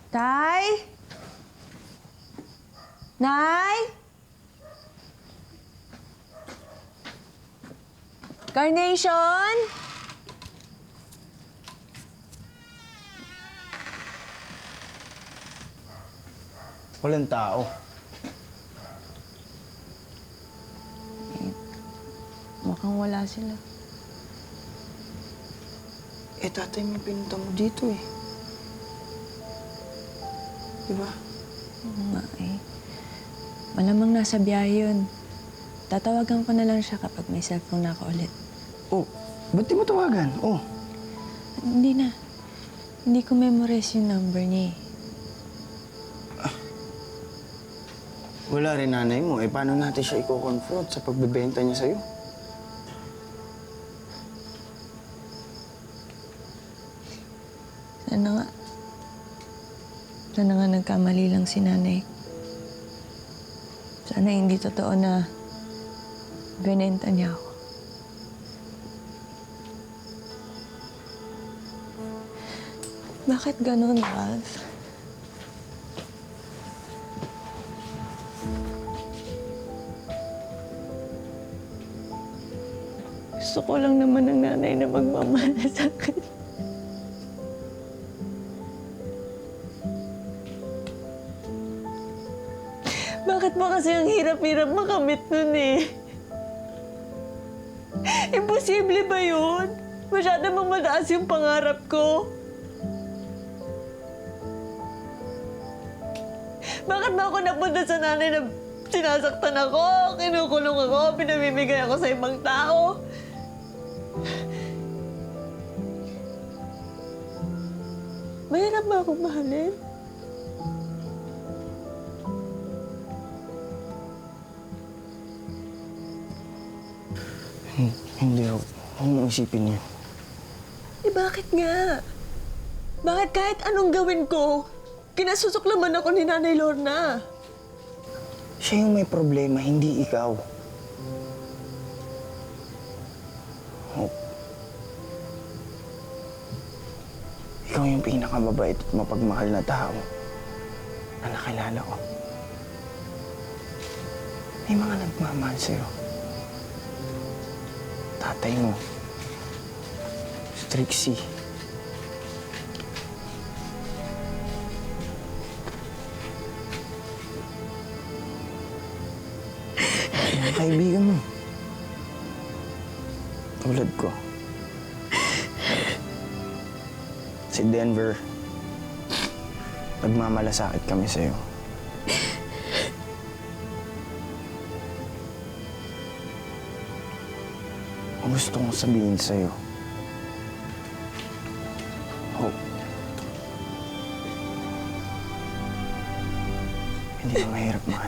Tay? Nay? Carnation? Walang tao. Mukhang wala sila. Tatay, may pinunta mo dito eh. Diba? Oo nga eh. Malamang nasa biyahe yun. Tatawagan ko na lang siya kapag may cellphone na ako ulit. Oh, ba't di mo tawagan? Oh. Hindi na. Hindi ko memorize yung number niya eh. Wala rin nanay mo. Paano natin siya i-confront sa pagbebenta niya sa'yo? Sana nga nagkamali lang si nanay. Sana hindi totoo na binenta niya ako. Bakit ganun, Ralph? Gusto ko lang naman ng nanay na magmamahal sa akin. Bakit ba kasi ang hirap-hirap makamit nun eh? Imposible ba yun? Masyado bang mataas yung pangarap ko? Bakit ba ako napunta sa nanay na sinasaktan ako, kinukulong ako, pinamimigay ako sa ibang tao? Mahirap ba akong mahalin? Hindi ako. Huwag mong isipin yan. Eh bakit nga? Bakit kahit anong gawin ko, kinasusuklaman ako ni Nanay Lorna? Siya yung may problema, hindi ikaw. Oh. Ikaw yung pinakamabait at mapagmahal na tao na nakilala ko. May mga nagmamahal sa'yo. Tatay mo, si Trixie. Mga kaibigan mo. Tulad ko. Si Denver. Nagmamalasakit kami sa'yo. Gusto kong sabihin sa'yo. Hope. Hindi na mahirap mahal.